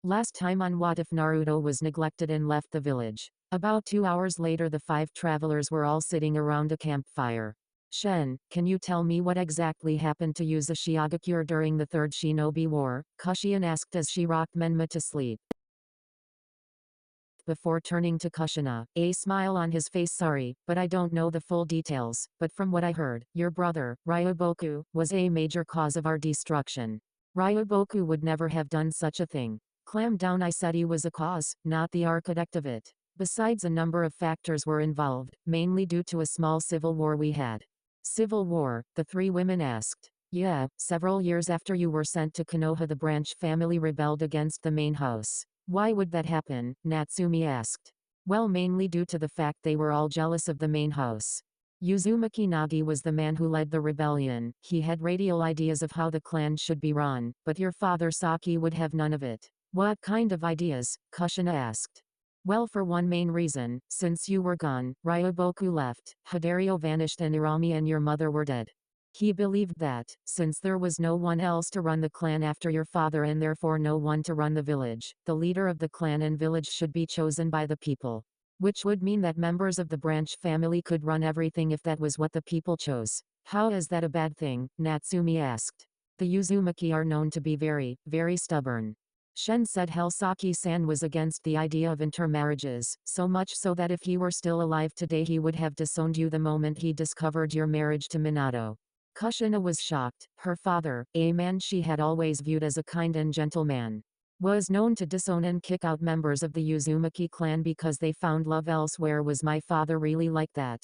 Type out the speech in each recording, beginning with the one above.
Last time on What If Naruto was neglected and left the village. About 2 hours later the five travelers were all sitting around a campfire. Shen, can you tell me what exactly happened to Yuza Shiogakure during the Third Shinobi War? Kushian asked as she rocked Menma to sleep. Before turning to Kushina, a smile on his face. Sorry, but I don't know the full details, but from what I heard, your brother, Ryoboku, was a major cause of our destruction. Ryoboku would never have done such a thing. Clam down, I said he was a cause, not the architect of it. Besides, a number of factors were involved, mainly due to a small civil war we had. Civil war? The three women asked. Yeah, several years after you were sent to Konoha the branch family rebelled against the main house. Why would that happen? Natsumi asked. Well, mainly due to the fact they were all jealous of the main house. Uzumaki Nagi was the man who led the rebellion. He had radical ideas of how the clan should be run, but your father Saki would have none of it. What kind of ideas? Kushina asked. Well, for one main reason, since you were gone, Ryoboku left, Hidario vanished and Irami and your mother were dead. He believed that, since there was no one else to run the clan after your father and therefore no one to run the village, the leader of the clan and village should be chosen by the people. Which would mean that members of the branch family could run everything if that was what the people chose. How is that a bad thing? Natsumi asked. The Uzumaki are known to be very, very stubborn. Shen said Saki-san was against the idea of intermarriages, so much so that if he were still alive today he would have disowned you the moment he discovered your marriage to Minato. Kushina was shocked. Her father, a man she had always viewed as a kind and gentle man, was known to disown and kick out members of the Uzumaki clan because they found love elsewhere. Was my father really like that?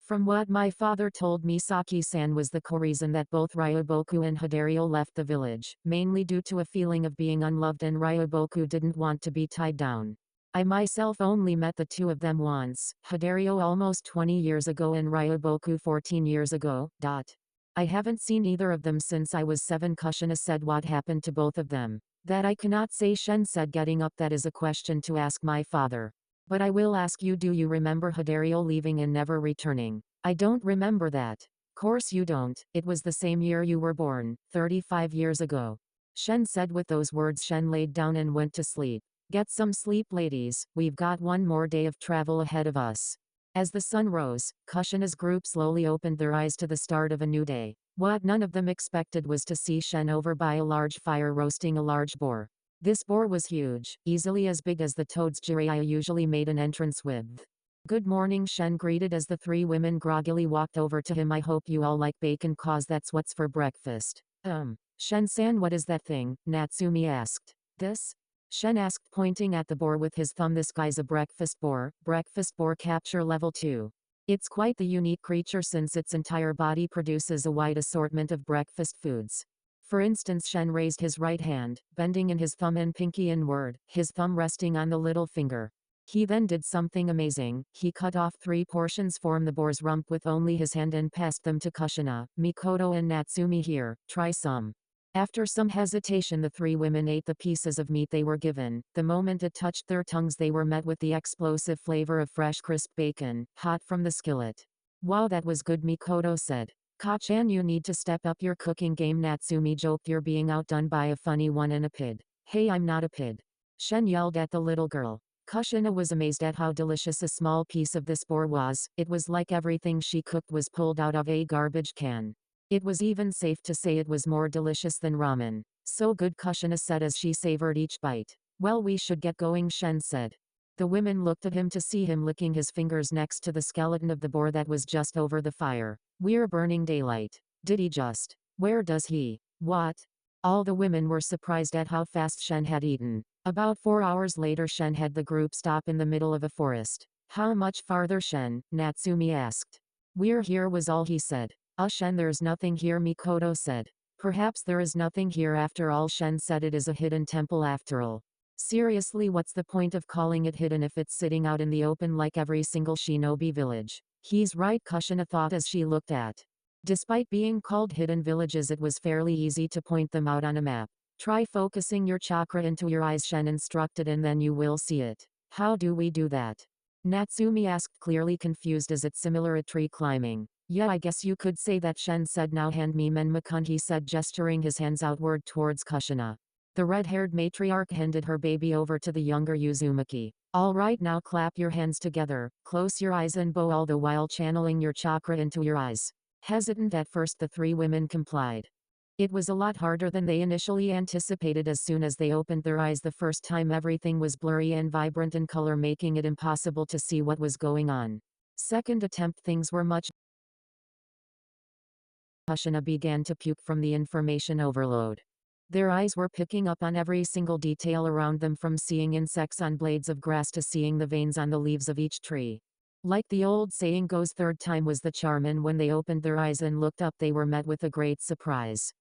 From what my father told me, Saki-san was the core reason that both Ryoboku and Hidario left the village, mainly due to a feeling of being unloved, and Ryoboku didn't want to be tied down. I myself only met the two of them once, Hidario almost 20 years ago and Ryoboku 14 years ago. I haven't seen either of them since I was 7. Kushina said. What happened to both of them? That I cannot say, Shen said, getting up. That is a question to ask my father. But I will ask you, do you remember Hidario leaving and never returning? I don't remember that. Course you don't, it was the same year you were born, 35 years ago. Shen said. With those words Shen laid down and went to sleep. Get some sleep, ladies, we've got one more day of travel ahead of us. As the sun rose, Kushina's group slowly opened their eyes to the start of a new day. What none of them expected was to see Shen over by a large fire roasting a large boar. This boar was huge, easily as big as the toads Jiraiya usually made an entrance with. Good morning, Shen greeted as the three women groggily walked over to him. I hope you all like bacon, cause that's what's for breakfast. Shen-san, what is that thing? Natsumi asked. This? Shen asked, pointing at the boar with his thumb. This guy's a breakfast boar capture level 2. It's quite the unique creature since its entire body produces a wide assortment of breakfast foods. For instance, Shen raised his right hand, bending in his thumb and pinky inward, his thumb resting on the little finger. He then did something amazing. He cut off 3 portions from the boar's rump with only his hand and passed them to Kushina, Mikoto and Natsumi. Here, try some. After some hesitation the 3 women ate the pieces of meat they were given. The moment it touched their tongues they were met with the explosive flavor of fresh crisp bacon, hot from the skillet. Wow, that was good, Mikoto said. Ka-chan, you need to step up your cooking game, Natsumi joked. You're being outdone by a funny one and a pid. Hey, I'm not a pid. Shen yelled at the little girl. Kushina was amazed at how delicious a small piece of this boar was. It was like everything she cooked was pulled out of a garbage can. It was even safe to say it was more delicious than ramen. So good, Kushina said as she savored each bite. Well, we should get going, Shen said. The women looked at him to see him licking his fingers next to the skeleton of the boar that was just over the fire. We're burning daylight. Did he just? Where does he? What? All the women were surprised at how fast Shen had eaten. About 4 hours later Shen had the group stop in the middle of a forest. How much farther, Shen? Natsumi asked. We're here, was all he said. Shen, there's nothing here, Mikoto said. Perhaps there is nothing here after all, Shen said. It is a hidden temple after all. Seriously, what's the point of calling it hidden if it's sitting out in the open like every single shinobi village? He's right, Kushina thought as she looked at. Despite being called hidden villages, it was fairly easy to point them out on a map. Try focusing your chakra into your eyes, Shen instructed, and then you will see it. How do we do that? Natsumi asked, clearly confused. Is it similar to tree climbing? Yeah, I guess you could say that, Shen said. Now hand me Menmakun, he said, gesturing his hands outward towards Kushina. The red-haired matriarch handed her baby over to the younger Uzumaki. All right, now clap your hands together, close your eyes and bow, all the while channeling your chakra into your eyes. Hesitant at first, the three women complied. It was a lot harder than they initially anticipated. As soon as they opened their eyes the first time, everything was blurry and vibrant in color, making it impossible to see what was going on. Second attempt, things were much. Kushina began to puke from the information overload. Their eyes were picking up on every single detail around them, from seeing insects on blades of grass to seeing the veins on the leaves of each tree. Like the old saying goes, third time was the charm, and when they opened their eyes and looked up, they were met with a great surprise.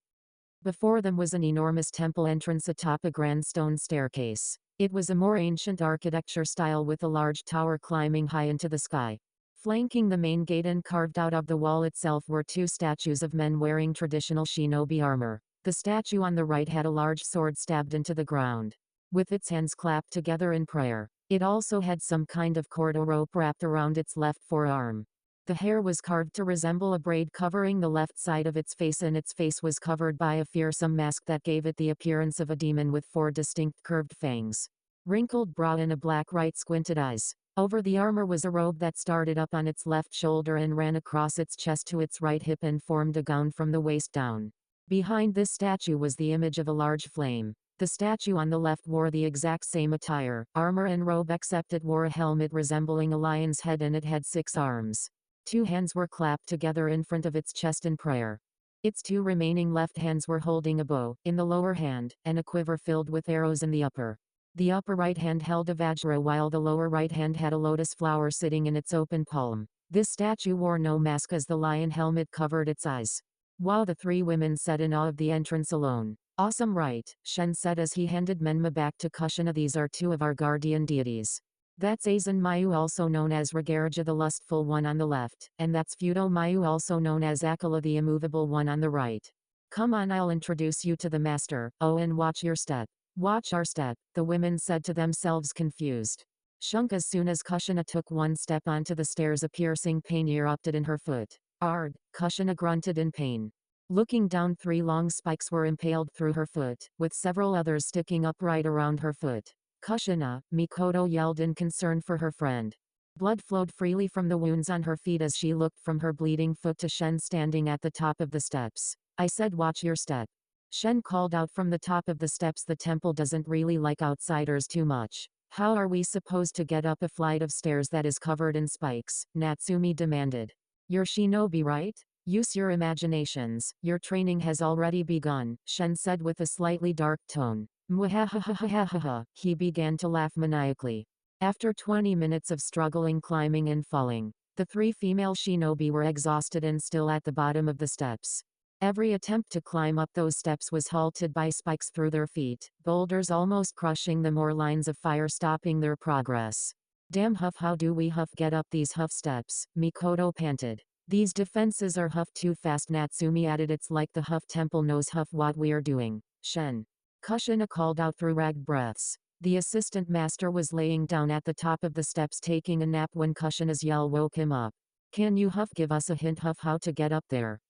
Before them was an enormous temple entrance atop a grand stone staircase. It was a more ancient architecture style, with a large tower climbing high into the sky. Flanking the main gate and carved out of the wall itself were two statues of men wearing traditional shinobi armor. The statue on the right had a large sword stabbed into the ground, with its hands clapped together in prayer. It also had some kind of cord or rope wrapped around its left forearm. The hair was carved to resemble a braid covering the left side of its face, and its face was covered by a fearsome mask that gave it the appearance of a demon with 4 distinct curved fangs. Wrinkled brow and a black right squinted eyes. Over the armor was a robe that started up on its left shoulder and ran across its chest to its right hip and formed a gown from the waist down. Behind this statue was the image of a large flame. The statue on the left wore the exact same attire, armor and robe, except it wore a helmet resembling a lion's head, and it had 6 arms. 2 hands were clapped together in front of its chest in prayer. Its 2 remaining left hands were holding a bow in the lower hand, and a quiver filled with arrows in the upper. The upper right hand held a vajra, while the lower right hand had a lotus flower sitting in its open palm. This statue wore no mask, as the lion helmet covered its eyes. Wow, the 3 women said in awe of the entrance alone. Awesome, right? Shen said as he handed Menma back to Kushina. These are 2 of our guardian deities. That's Aizen Mayu, also known as Ragaraja the Lustful One, on the left, and that's Fudo Mayu, also known as Akala the Immovable One, on the right. Come on, I'll introduce you to the master. Oh, and watch your step. Watch our step, the women said to themselves, confused. Shunk. As soon as Kushina took 1 step onto the stairs, a piercing pain erupted in her foot. Ard, Kushina grunted in pain. Looking down, 3 long spikes were impaled through her foot, with several others sticking upright around her foot. Kushina, Mikoto yelled in concern for her friend. Blood flowed freely from the wounds on her feet as she looked from her bleeding foot to Shen standing at the top of the steps. I said watch your step. Shen called out from the top of the steps. The temple doesn't really like outsiders too much. How are we supposed to get up a flight of stairs that is covered in spikes? Natsumi demanded. You're shinobi, right? Use your imaginations. Your training has already begun, Shen said with a slightly dark tone. Mwahahahahaha. He began to laugh maniacally. After 20 minutes of struggling, climbing and falling, the 3 female shinobi were exhausted and still at the bottom of the steps. Every attempt to climb up those steps was halted by spikes through their feet, boulders almost crushing them, or lines of fire stopping their progress. Damn Huff, how do we Huff get up these Huff steps? Mikoto panted. These defenses are Huff too fast, Natsumi added. It's like the Huff temple knows Huff what we are doing. Shen. Kushina called out through ragged breaths. The assistant master was laying down at the top of the steps taking a nap when Kushina's yell woke him up. Can you Huff give us a hint, Huff, how to get up there?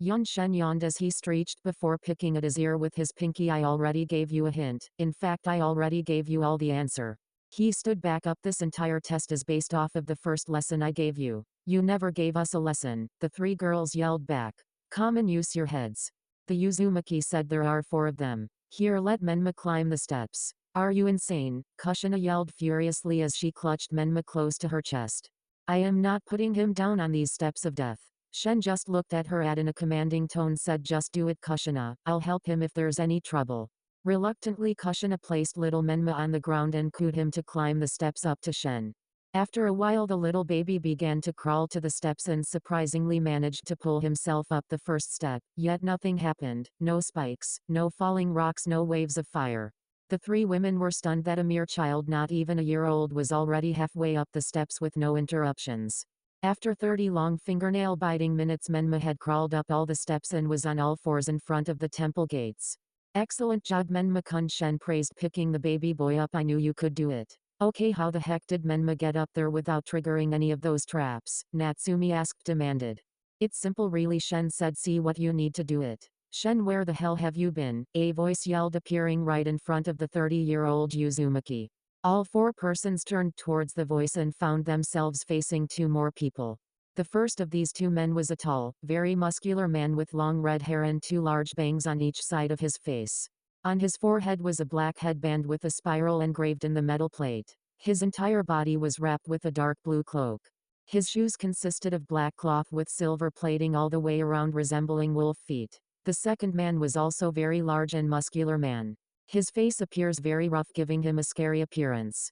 Yun Shen yawned as he stretched before picking at his ear with his pinky. I already gave you a hint. In fact, I already gave you all the answer. He stood back up. This entire test is based off of the first lesson I gave you. You never gave us a lesson, the 3 girls yelled back. Come and use your heads. The Uzumaki said. There are 4 of them. Here, let Menma climb the steps. Are you insane? Kushina yelled furiously as she clutched Menma close to her chest. I am not putting him down on these steps of death. Shen just looked at her and in a commanding tone said, just do it, Kushina. I'll help him if there's any trouble. Reluctantly, Kushina placed little Menma on the ground and cooed him to climb the steps up to Shen. After a while, the little baby began to crawl to the steps and surprisingly managed to pull himself up the first step, yet nothing happened. No spikes, no falling rocks, no waves of fire. The 3 women were stunned that a mere child not even a year old was already halfway up the steps with no interruptions. After 30 long fingernail-biting minutes, Menma had crawled up all the steps and was on all 4s in front of the temple gates. Excellent job, Menma-kun, Shen praised, picking the baby boy up. I knew you could do it. Okay, how the heck did Menma get up there without triggering any of those traps? Natsumi demanded. It's simple really, Shen said. See what you need to do it. Shen, where the hell have you been? A voice yelled, appearing right in front of the 30-year-old Uzumaki. All four persons turned towards the voice and found themselves facing two more people. The first of these two men was a tall, very muscular man with long red hair and two large bangs on each side of his face. On his forehead was a black headband with a spiral engraved in the metal plate. His entire body was wrapped with a dark blue cloak. His shoes consisted of black cloth with silver plating all the way around, resembling wolf feet. The second man was also very large and muscular man. His face appears very rough, giving him a scary appearance.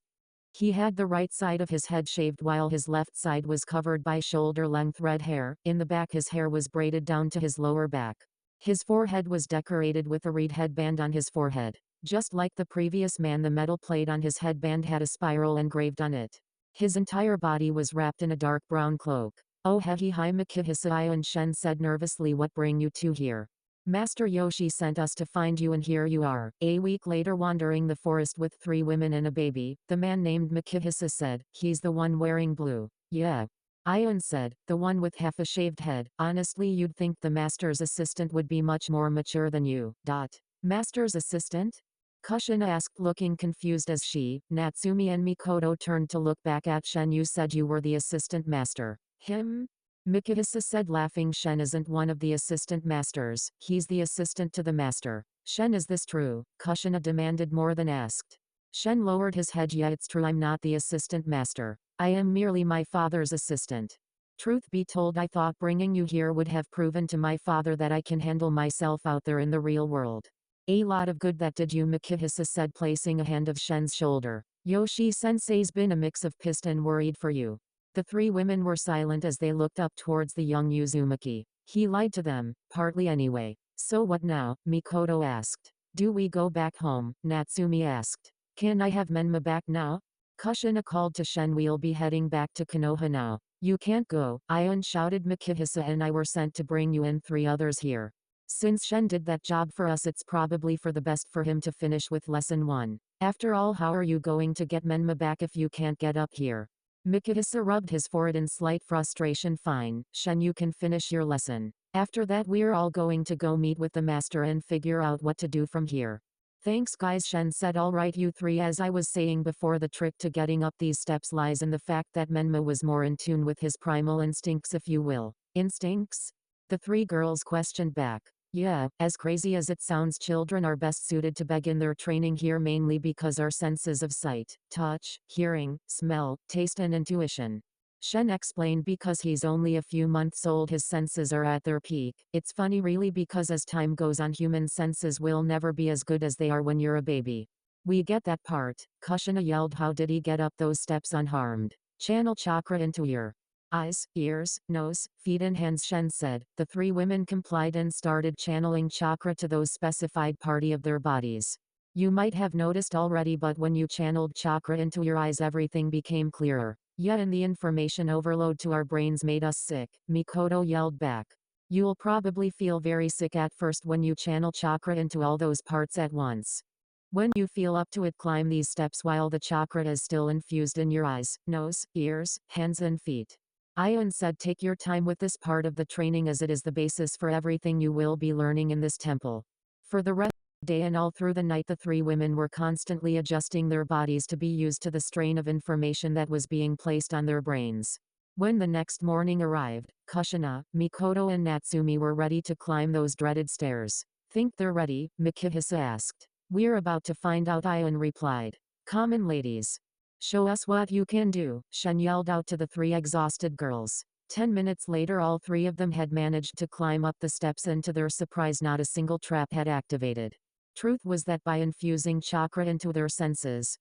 He had the right side of his head shaved while his left side was covered by shoulder-length red hair. In the back his hair was braided down to his lower back. His forehead was decorated with a reed headband on his forehead. Just like the previous man, the metal plate on his headband had a spiral engraved on it. His entire body was wrapped in a dark brown cloak. Oh hehe hi Mikihisa, and Shen said nervously, what bring you two here? Master Yoshi sent us to find you and here you are. A week later, wandering the forest with 3 women and a baby, the man named Mikihisa said, he's the one wearing blue. Yeah. Ion said, the one with half a shaved head. Honestly, you'd think the master's assistant would be much more mature than you. Master's assistant? Kushina asked, looking confused as she, Natsumi and Mikoto turned to look back at Shen. You said you were the assistant master. Him? Mikihisa said, laughing. Shen isn't one of the assistant masters, he's the assistant to the master. Shen, is this true? Kushina demanded more than asked. Shen lowered his head. Yeah, it's true, I'm not the assistant master. I am merely my father's assistant. Truth be told, I thought bringing you here would have proven to my father that I can handle myself out there in the real world. A lot of good that did you, Mikihisa said, placing a hand of Shen's shoulder. Yoshi-sensei's been a mix of pissed and worried for you. The 3 women were silent as they looked up towards the young Uzumaki. He lied to them, partly anyway. So what now? Mikoto asked. Do we go back home? Natsumi asked. Can I have Menma back now? Kushina called to Shen. We'll be heading back to Konoha now. You can't go, Ion shouted. Mikihisa and I were sent to bring you and 3 others here. Since Shen did that job for us, it's probably for the best for him to finish with lesson 1. After all, how are you going to get Menma back if you can't get up here? Mikihisa rubbed his forehead in slight frustration. Fine, Shen, you can finish your lesson. After that we're all going to go meet with the master and figure out what to do from here. Thanks guys, Shen said. Alright you 3, as I was saying before, the trick to getting up these steps lies in the fact that Menma was more in tune with his primal instincts, if you will. Instincts? The 3 girls questioned back. Yeah, as crazy as it sounds, children are best suited to begin their training here mainly because our senses of sight, touch, hearing, smell, taste and intuition. Shen explained, because he's only a few months old his senses are at their peak. It's funny really, because as time goes on human senses will never be as good as they are when you're a baby. We get that part, Kushina yelled. How did he get up those steps unharmed? Channel chakra into your eyes, ears, nose, feet and hands, Shen said. The 3 women complied and started channeling chakra to those specified parts of their bodies. You might have noticed already, but when you channeled chakra into your eyes everything became clearer. Yeah, and the information overload to our brains made us sick, Mikoto yelled back. You'll probably feel very sick at first when you channel chakra into all those parts at once. When you feel up to it, climb these steps while the chakra is still infused in your eyes, nose, ears, hands and feet. Ion said, take your time with this part of the training as it is the basis for everything you will be learning in this temple. For the rest of the day and all through the night the 3 women were constantly adjusting their bodies to be used to the strain of information that was being placed on their brains. When the next morning arrived, Kushina, Mikoto and Natsumi were ready to climb those dreaded stairs. Think they're ready? Mikihisa asked. We're about to find out, Ion replied. Common ladies. Show us what you can do, Shen yelled out to the 3 exhausted girls. 10 minutes later all 3 of them had managed to climb up the steps, and to their surprise not a single trap had activated. Truth was that by infusing chakra into their senses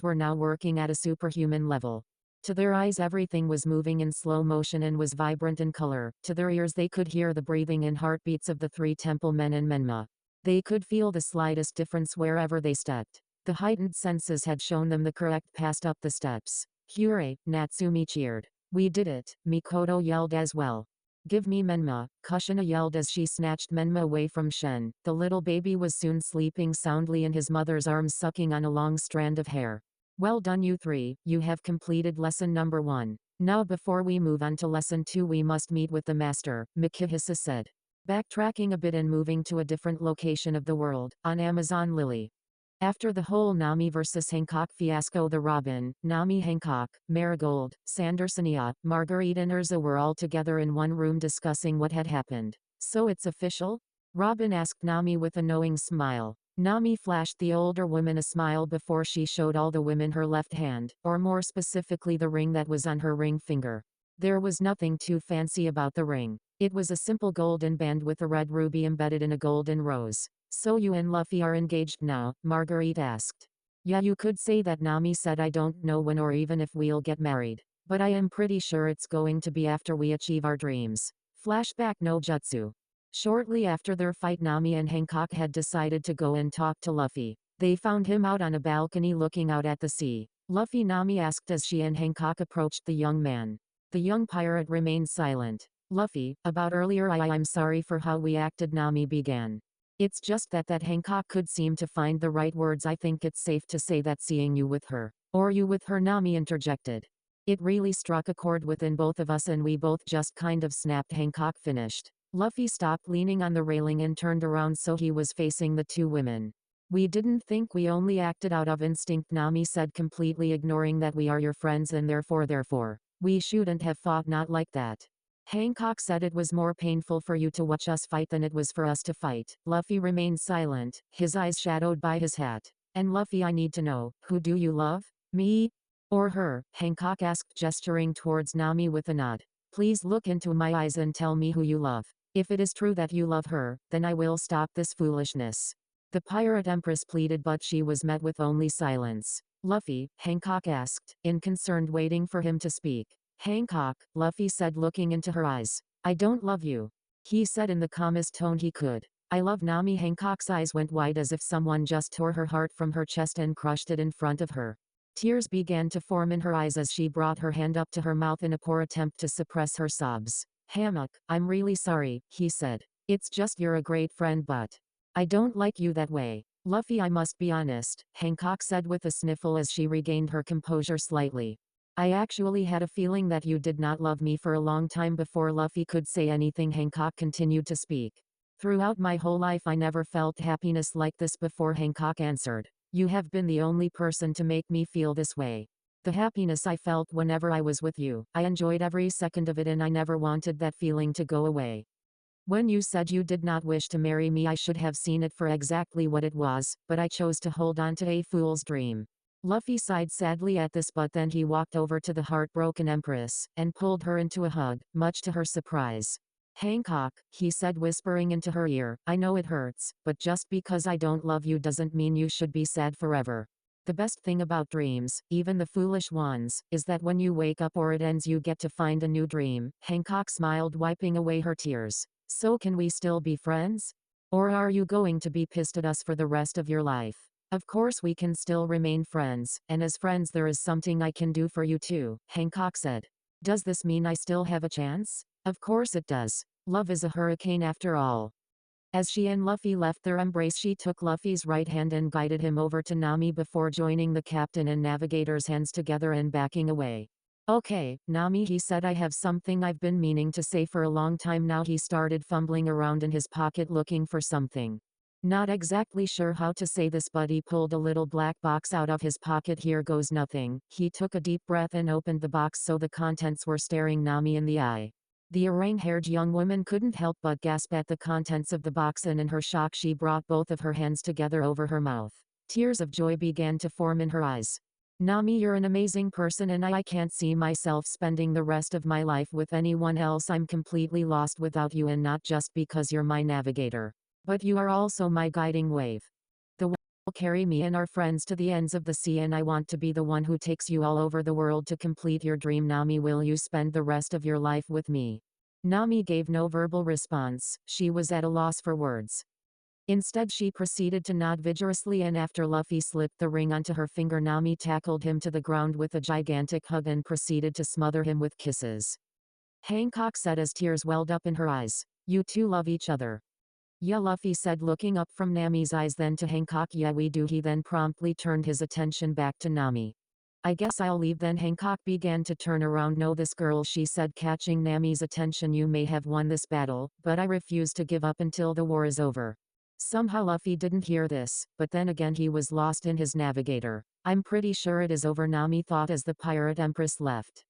were now working at a superhuman level. To their eyes everything was moving in slow motion and was vibrant in color. To their ears they could hear the breathing and heartbeats of the 3 temple men and Menma. They could feel the slightest difference wherever they stepped. The heightened senses had shown them the correct path up the steps. Hooray, Natsumi cheered. We did it, Mikoto yelled as well. Give me Menma, Kushina yelled as she snatched Menma away from Shen. The little baby was soon sleeping soundly in his mother's arms, sucking on a long strand of hair. Well done you 3, you have completed lesson number 1. Now before we move on to lesson 2 we must meet with the master, Mikihisa said. Backtracking a bit and moving to a different location of the world, on Amazon Lily. After the whole Nami vs Hancock fiasco, the Robin, Nami, Hancock, Marigold, Sandersonia, Marguerite and Urza were all together in one room discussing what had happened. So it's official? Robin asked Nami with a knowing smile. Nami flashed the older woman a smile before she showed all the women her left hand, or more specifically the ring that was on her ring finger. There was nothing too fancy about the ring. It was a simple golden band with a red ruby embedded in a golden rose. So you and Luffy are engaged now? Marguerite asked. Yeah, you could say that. Nami said. I don't know when or even if we'll get married, but I am pretty sure it's going to be after we achieve our dreams. Flashback no jutsu. Shortly after their fight, Nami and Hancock had decided to go and talk to Luffy. They found him out on a balcony looking out at the sea. Luffy, Nami asked as she and Hancock approached the young man. The young pirate remained silent. Luffy, about earlier, I'm sorry for how we acted, Nami began. It's just that Hancock could seem to find the right words. I think it's safe to say that seeing you with her, or you with her, Nami interjected. It really struck a chord within both of us and we both just kind of snapped, Hancock finished. Luffy stopped leaning on the railing and turned around so he was facing the two women. We didn't think, we only acted out of instinct, Nami said, completely ignoring that we are your friends and therefore, we shouldn't have fought, not like that. Hancock said it was more painful for you to watch us fight than it was for us to fight. Luffy remained silent, his eyes shadowed by his hat. And Luffy, I need to know, who do you love? Me? Or her? Hancock asked, gesturing towards Nami with a nod. Please look into my eyes and tell me who you love. If it is true that you love her, then I will stop this foolishness. The pirate empress pleaded, but she was met with only silence. Luffy, Hancock asked, in concern, waiting for him to speak. Hancock, Luffy said, looking into her eyes. I don't love you. He said in the calmest tone he could. I love Nami. Hancock's eyes went wide as if someone just tore her heart from her chest and crushed it in front of her. Tears began to form in her eyes as she brought her hand up to her mouth in a poor attempt to suppress her sobs. Hancock, I'm really sorry, he said. It's just you're a great friend, but I don't like you that way. Luffy, I must be honest, Hancock said with a sniffle as she regained her composure slightly. I actually had a feeling that you did not love me for a long time. Before Luffy could say anything, Hancock continued to speak. Throughout my whole life I never felt happiness like this before, Hancock answered. You have been the only person to make me feel this way. The happiness I felt whenever I was with you, I enjoyed every second of it and I never wanted that feeling to go away. When you said you did not wish to marry me, I should have seen it for exactly what it was, but I chose to hold on to a fool's dream. Luffy sighed sadly at this, but then he walked over to the heartbroken empress, and pulled her into a hug, much to her surprise. Hancock, he said, whispering into her ear, I know it hurts, but just because I don't love you doesn't mean you should be sad forever. The best thing about dreams, even the foolish ones, is that when you wake up or it ends you get to find a new dream. Hancock smiled, wiping away her tears. So can we still be friends? Or are you going to be pissed at us for the rest of your life? Of course we can still remain friends, and as friends there is something I can do for you too, Hancock said. Does this mean I still have a chance? Of course it does. Love is a hurricane after all. As she and Luffy left their embrace, she took Luffy's right hand and guided him over to Nami before joining the captain and navigator's hands together and backing away. Okay, Nami, he said, I have something I've been meaning to say for a long time now. He started fumbling around in his pocket looking for something. Not exactly sure how to say this, but he pulled a little black box out of his pocket. Here goes nothing. He took a deep breath and opened the box so the contents were staring Nami in the eye. The orange-haired young woman couldn't help but gasp at the contents of the box, and in her shock she brought both of her hands together over her mouth. Tears of joy began to form in her eyes. Nami, you're an amazing person and I can't see myself spending the rest of my life with anyone else. I'm completely lost without you, and not just because you're my navigator. But you are also my guiding wave. The one will carry me and our friends to the ends of the sea, and I want to be the one who takes you all over the world to complete your dream. Nami, will you spend the rest of your life with me? Nami gave no verbal response. She was at a loss for words. Instead she proceeded to nod vigorously, and after Luffy slipped the ring onto her finger, Nami tackled him to the ground with a gigantic hug and proceeded to smother him with kisses. Hancock said as tears welled up in her eyes. You two love each other. Yeah, Luffy said, looking up from Nami's eyes, then to Hancock. Yeah, we do. He then promptly turned his attention back to Nami. I guess I'll leave then. Hancock began to turn around. No, this girl, she said, catching Nami's attention. You may have won this battle, but I refuse to give up until the war is over. Somehow Luffy didn't hear this, but then again he was lost in his navigator. I'm pretty sure it is over, Nami thought as the pirate empress left.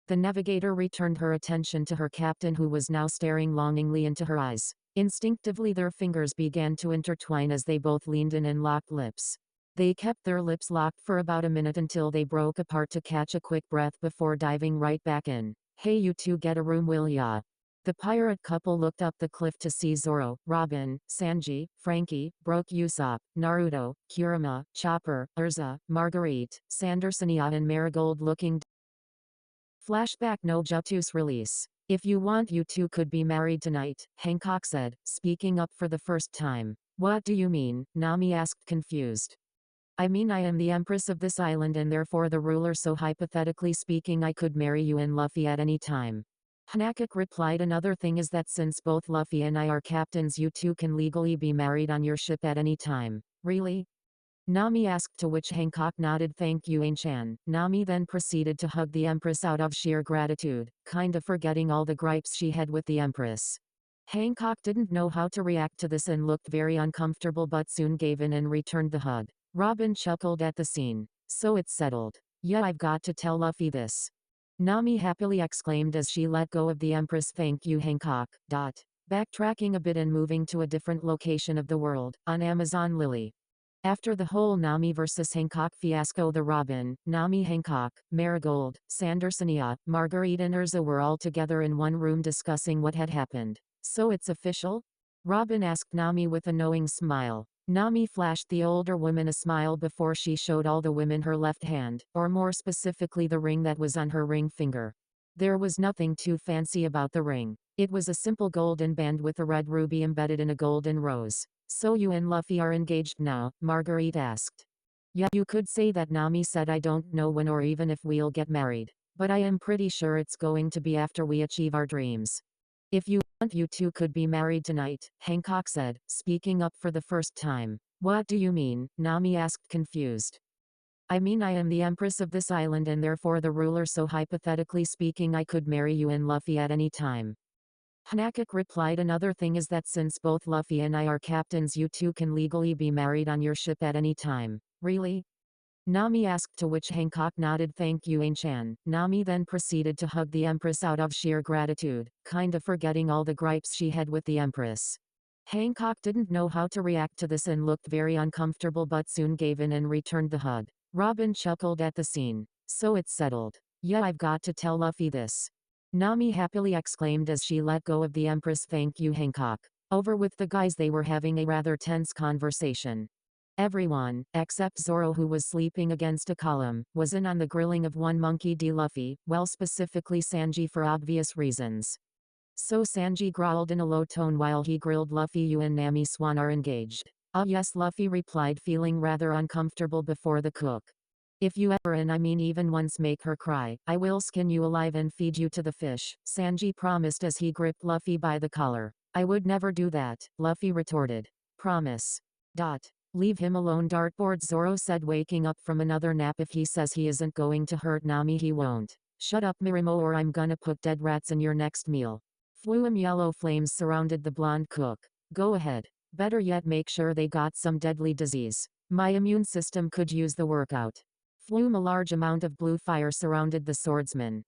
The navigator returned her attention to her captain, who was now staring longingly into her eyes. Instinctively their fingers began to intertwine as they both leaned in and locked lips. They kept their lips locked for about a minute until they broke apart to catch a quick breath before diving right back in. Hey, you two, get a room, will ya? The pirate couple looked up the cliff to see Zoro, Robin, Sanji, Frankie, Brook, Usopp, Naruto, Kurama, Chopper, Urza, Marguerite, Sandersonia and Marigold looking. Flashback: no Jutsu's release. If you want, you two could be married tonight, Hancock said, speaking up for the first time. What do you mean? Nami asked, confused. I mean, I am the empress of this island and therefore the ruler, so hypothetically speaking I could marry you and Luffy at any time. Hancock replied, another thing is that since both Luffy and I are captains, you two can legally be married on your ship at any time. Really? Nami asked, to which Hancock nodded. Thank you, Ain-chan. Nami then proceeded to hug the empress out of sheer gratitude, kinda forgetting all the gripes she had with the empress. Hancock didn't know how to react to this and looked very uncomfortable, but soon gave in and returned the hug. Robin chuckled at the scene. So it's settled. Yeah, I've got to tell Luffy this. Nami happily exclaimed as she let go of the empress. Thank you, Hancock. Backtracking a bit and moving to a different location of the world, on Amazon Lily. After the whole Nami vs Hancock fiasco, the Robin, Nami, Hancock, Marigold, Sandersonia, Marguerite and Urza were all together in one room discussing what had happened. So it's official? Robin asked Nami with a knowing smile. Nami flashed the older woman a smile before she showed all the women her left hand, or more specifically the ring that was on her ring finger. There was nothing too fancy about the ring. It was a simple golden band with a red ruby embedded in a golden rose. So you and Luffy are engaged now? Marguerite asked. Yeah, you could say that, Nami said. I don't know when or even if we'll get married, but I am pretty sure it's going to be after we achieve our dreams. If you want, you two could be married tonight, Hancock said, speaking up for the first time. What do you mean? Nami asked, confused. I mean, I am the empress of this island and therefore the ruler, so hypothetically speaking I could marry you and Luffy at any time. Hancock replied, another thing is that since both Luffy and I are captains, you two can legally be married on your ship at any time. Really? Nami asked, to which Hancock nodded. Thank you, Ain-chan. Nami then proceeded to hug the empress out of sheer gratitude, kinda forgetting all the gripes she had with the empress. Hancock didn't know how to react to this and looked very uncomfortable, but soon gave in and returned the hug. Robin chuckled at the scene. So it's settled. Yeah, I've got to tell Luffy this. Nami happily exclaimed as she let go of the empress. Thank you, Hancock. Over with the guys. They were having a rather tense conversation. Everyone, except Zoro, who was sleeping against a column, was in on the grilling of one Monkey D. Luffy, well, specifically Sanji, for obvious reasons. So Sanji growled in a low tone while he grilled Luffy. You and Nami Swan are engaged. Yes, Luffy replied, feeling rather uncomfortable before the cook. If you ever, and I mean even once, make her cry, I will skin you alive and feed you to the fish, Sanji promised as he gripped Luffy by the collar. I would never do that, Luffy retorted. Promise. Leave him alone, dartboard, Zoro said, waking up from another nap. If he says he isn't going to hurt Nami, he won't. Shut up, Mirimo, or I'm gonna put dead rats in your next meal. Flume yellow flames surrounded the blonde cook. Go ahead. Better yet, make sure they got some deadly disease. My immune system could use the workout. Flume. A large amount of blue fire surrounded the swordsman.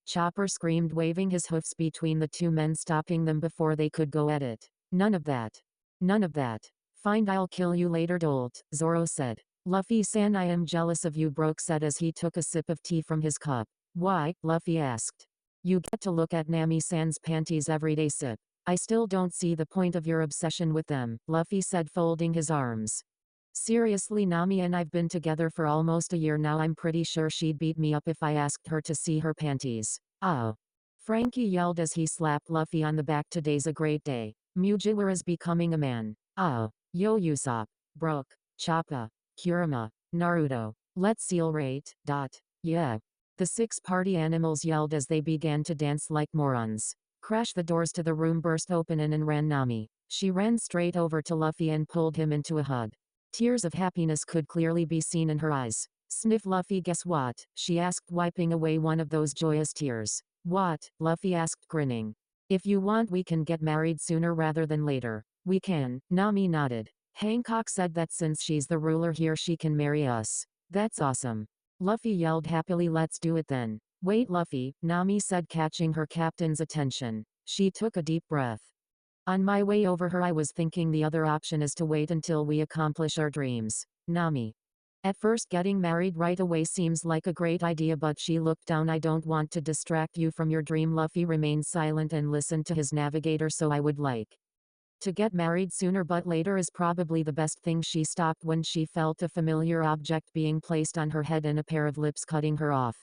Chopper screamed, waving his hoofs between the two men, stopping them before they could go at it. None of that. None of that. Fine, I'll kill you later, dolt, Zoro said. Luffy-san, I am jealous of you, Brook said as he took a sip of tea from his cup. Why? Luffy asked. You get to look at Nami-san's panties every day, sip. I still don't see the point of your obsession with them, Luffy said, folding his arms. Seriously, Nami and I've been together for almost a year now. I'm pretty sure she'd beat me up if I asked her to see her panties. Oh. Frankie yelled as he slapped Luffy on the back. Today's a great day. Mugiwara's becoming a man. Oh. Yo, Usopp, Brook, Chopper, Kurama, Naruto. Let's seal rate. Yeah. The 6 party animals yelled as they began to dance like morons. Crash! The doors to the room burst open and ran Nami. She ran straight over to Luffy and pulled him into a hug. Tears of happiness could clearly be seen in her eyes. Sniff Luffy. Guess what? She asked, wiping away one of those joyous tears. What? Luffy asked, grinning. If you want, we can get married sooner rather than later. We can, Nami nodded. Hancock said that since she's the ruler here, she can marry us. That's awesome. Luffy yelled happily. Let's do it then. Wait, Luffy, Nami said, catching her captain's attention. She took a deep breath. On my way over her, I was thinking the other option is to wait until we accomplish our dreams. Nami. At first, getting married right away seems like a great idea, but she looked down. I don't want to distract you from your dream. Luffy remained silent and listened to his navigator. So I would like to get married sooner, but later is probably the best thing. She stopped when she felt a familiar object being placed on her head and a pair of lips cutting her off.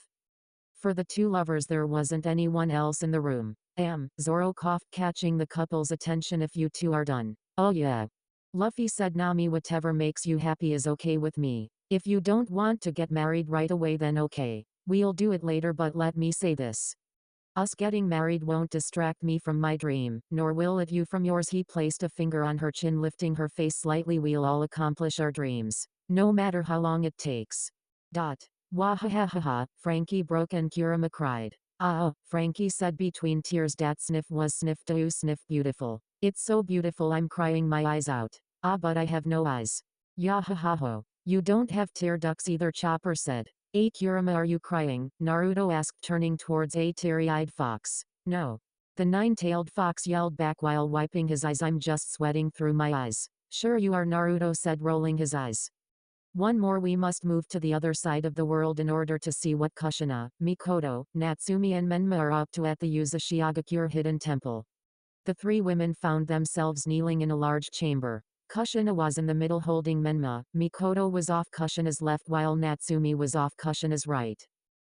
For the two lovers, there wasn't anyone else in the room. Zoro coughed, catching the couple's attention. If you two are done. Oh yeah. Luffy said. Nami, whatever makes you happy is okay with me. If you don't want to get married right away, then okay. We'll do it later, but let me say this. Us getting married won't distract me from my dream, nor will it you from yours. He placed a finger on her chin, lifting her face slightly. We'll all accomplish our dreams, no matter how long it takes. Wahahaha, Frankie broke and Kurama cried. Ah, Frankie said between tears. Dat sniff was sniff to sniff beautiful. It's so beautiful I'm crying my eyes out. Ah, but I have no eyes. Yahahaho. You don't have tear ducts either, Chopper said. Kurama, are you crying? Naruto asked, turning towards a teary-eyed fox. No. The nine-tailed fox yelled back while wiping his eyes. I'm just sweating through my eyes. Sure you are, Naruto said, rolling his eyes. One more, we must move to the other side of the world in order to see what Kushina, Mikoto, Natsumi and Menma are up to at the Uzashigakure hidden temple. The three women found themselves kneeling in a large chamber. Kushina was in the middle holding Menma, Mikoto was off Kushina's left while Natsumi was off Kushina's right.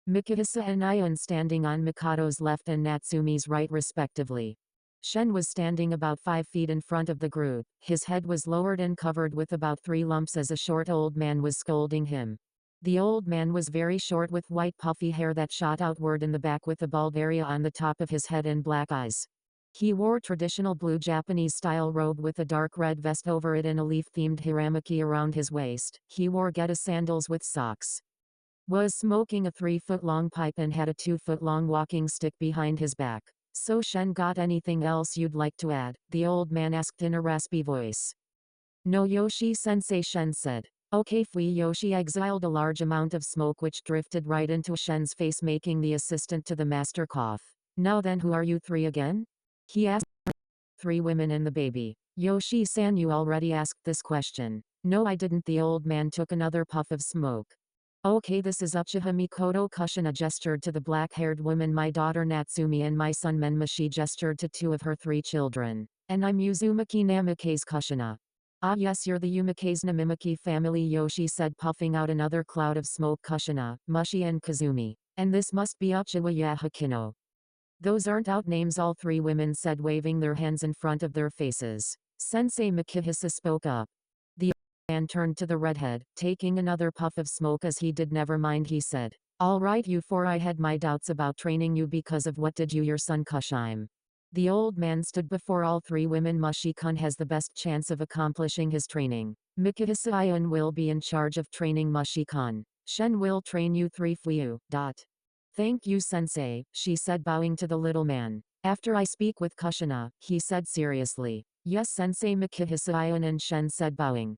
Mikasa and Ion standing on Mikoto's left and Natsumi's right respectively. Shen was standing about 5 feet in front of the group. His head was lowered and covered with about 3 lumps as a short old man was scolding him. The old man was very short with white puffy hair that shot outward in the back with a bald area on the top of his head and black eyes. He wore traditional blue Japanese-style robe with a dark red vest over it and a leaf-themed hiramaki around his waist. He wore Geta sandals with socks. Was smoking a 3-foot-long pipe and had a 2-foot-long walking stick behind his back. So Shen, got anything else you'd like to add? The old man asked in a raspy voice. No, Yoshi-sensei, Shen said. Okay, Fui. Yoshi exhaled a large amount of smoke which drifted right into Shen's face, making the assistant to the master cough. Now then, who are you three again? He asked. 3 women and the baby. Yoshi-san, you already asked this question. No, I didn't. The old man took another puff of smoke. Okay, this is Uchiha Mikoto. Kushina gestured to the black-haired woman. My daughter Natsumi and my son Menma. She gestured to 2 of her 3 children. And I'm Uzumaki Namikaze. Kushina. Ah yes, you're the Umikaze Namimaki family, Yoshi said, puffing out another cloud of smoke. Kushina, Mushi and Kazumi. And this must be Uchiwa Yahakino. Those aren't out names, all 3 women said, waving their hands in front of their faces. Sensei Mikihisa spoke up. The old man turned to the redhead, taking another puff of smoke as he did. Never mind, he said. All right, you 4, I had my doubts about training you because of what did you your son Kushime. The old man stood before all 3 women. Mushi-kun has the best chance of accomplishing his training. Mikihisa Ion will be in charge of training Mushi-kun. Shen will train you 3 Fuyu. Thank you, sensei, she said, bowing to the little man. After I speak with Kushina, he said seriously. Yes, sensei. Mikihisa Ion and Shen said, bowing.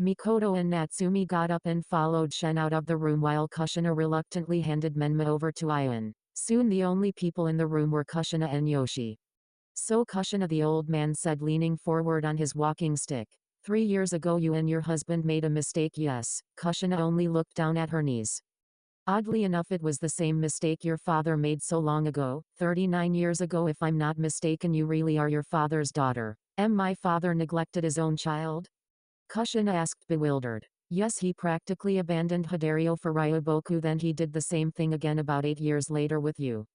Mikoto and Natsumi got up and followed Shen out of the room while Kushina reluctantly handed Menma over to Ion. Soon the only people in the room were Kushina and Yoshi. So Kushina, the old man said, leaning forward on his walking stick. 3 years ago you and your husband made a mistake. Yes. Kushina only looked down at her knees. Oddly enough, it was the same mistake your father made so long ago, 39 years ago if I'm not mistaken. You really are your father's daughter. My father neglected his own child? Kushina asked, bewildered. Yes, he practically abandoned Hidario for Ryoboku. Then he did the same thing again about 8 years later with you.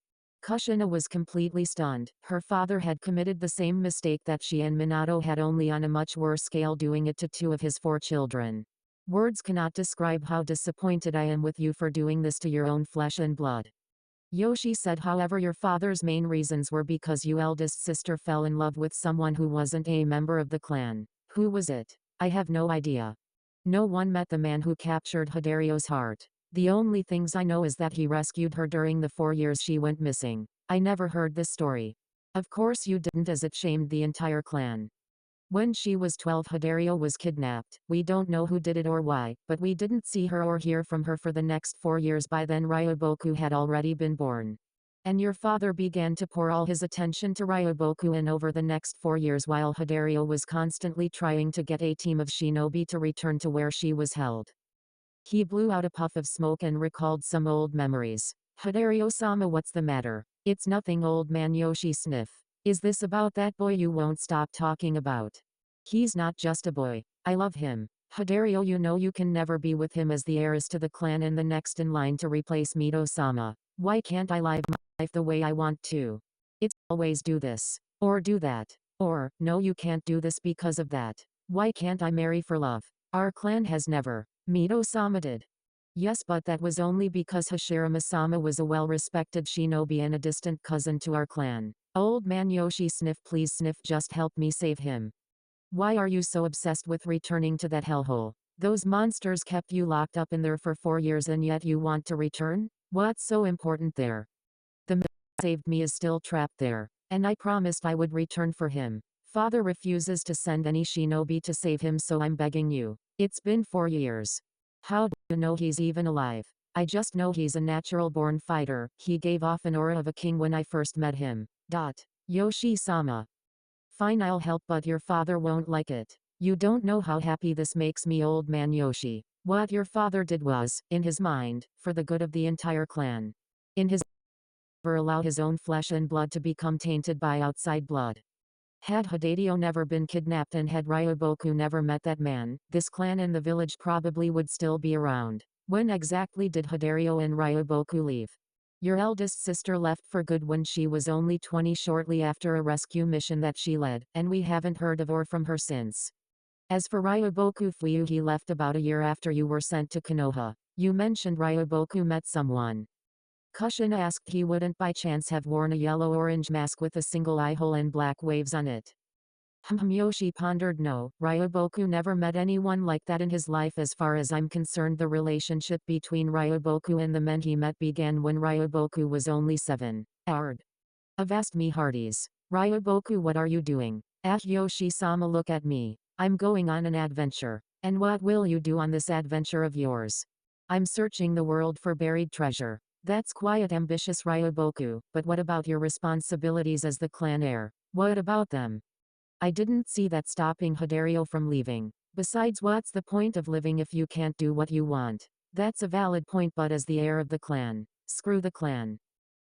Kushina was completely stunned. Her father had committed the same mistake that she and Minato had, only on a much worse scale, doing it to 2 of his 4 children. Words cannot describe how disappointed I am with you for doing this to your own flesh and blood. Yoshi said, however, your father's main reasons were because your eldest sister fell in love with someone who wasn't a member of the clan. Who was it? I have no idea. No one met the man who captured Hidario's heart. The only things I know is that he rescued her during the 4 years she went missing. I never heard this story. Of course you didn't, as it shamed the entire clan. When she was 12, Hidario was kidnapped. We don't know who did it or why, but we didn't see her or hear from her for the next 4 years. By then Ryoboku had already been born. And your father began to pour all his attention to Ryoboku, and over the next 4 years while Hidario was constantly trying to get a team of shinobi to return to where she was held. He blew out a puff of smoke and recalled some old memories. Hidario-sama, what's the matter? It's nothing, old man Yoshi sniff. Is this about that boy you won't stop talking about? He's not just a boy. I love him. Hidario, you know you can never be with him as the heiress to the clan and the next in line to replace Mito-sama. Why can't I live my life the way I want to? It's always do this. Or do that. Or, no, you can't do this because of that. Why can't I marry for love? Our clan has never. Mito-sama did. Yes, but that was only because Hashirama-sama was a well-respected shinobi and a distant cousin to our clan. Old man Yoshi sniff, please sniff, just help me save him. Why are you so obsessed with returning to that hellhole? Those monsters kept you locked up in there for 4 years and yet you want to return? What's so important there? The man who saved me is still trapped there. And I promised I would return for him. Father refuses to send any shinobi to save him, so I'm begging you. It's been 4 years. How do you know he's even alive? I just know he's a natural-born fighter. He gave off an aura of a king when I first met him. Yoshi-sama. Fine, I'll help, but your father won't like it. You don't know how happy this makes me, old man Yoshi. What your father did was, in his mind, for the good of the entire clan. In his never allow his own flesh and blood to become tainted by outside blood. Had Hidario never been kidnapped and had Ryoboku never met that man, this clan and the village probably would still be around. When exactly did Hidario and Ryoboku leave? Your eldest sister left for good when she was only 20, shortly after a rescue mission that she led, and we haven't heard of or from her since. As for Ryoboku Fuyu, he left about a year after you were sent to Konoha. You mentioned Ryoboku met someone. Kushina asked he wouldn't by chance have worn a yellow-orange mask with a single eye hole and black waves on it. Yoshi pondered. No, Ryoboku never met anyone like that in his life. As far as I'm concerned, the relationship between Ryoboku and the men he met began when Ryoboku was only 7. Avast me hearties. Ryoboku, what are you doing? Yoshi-sama, look at me. I'm going on an adventure. And what will you do on this adventure of yours? I'm searching the world for buried treasure. That's quite ambitious, Ryoboku, but what about your responsibilities as the clan heir? What about them? I didn't see that stopping Hidario from leaving. Besides, what's the point of living if you can't do what you want? That's a valid point, but as the heir of the clan, screw the clan.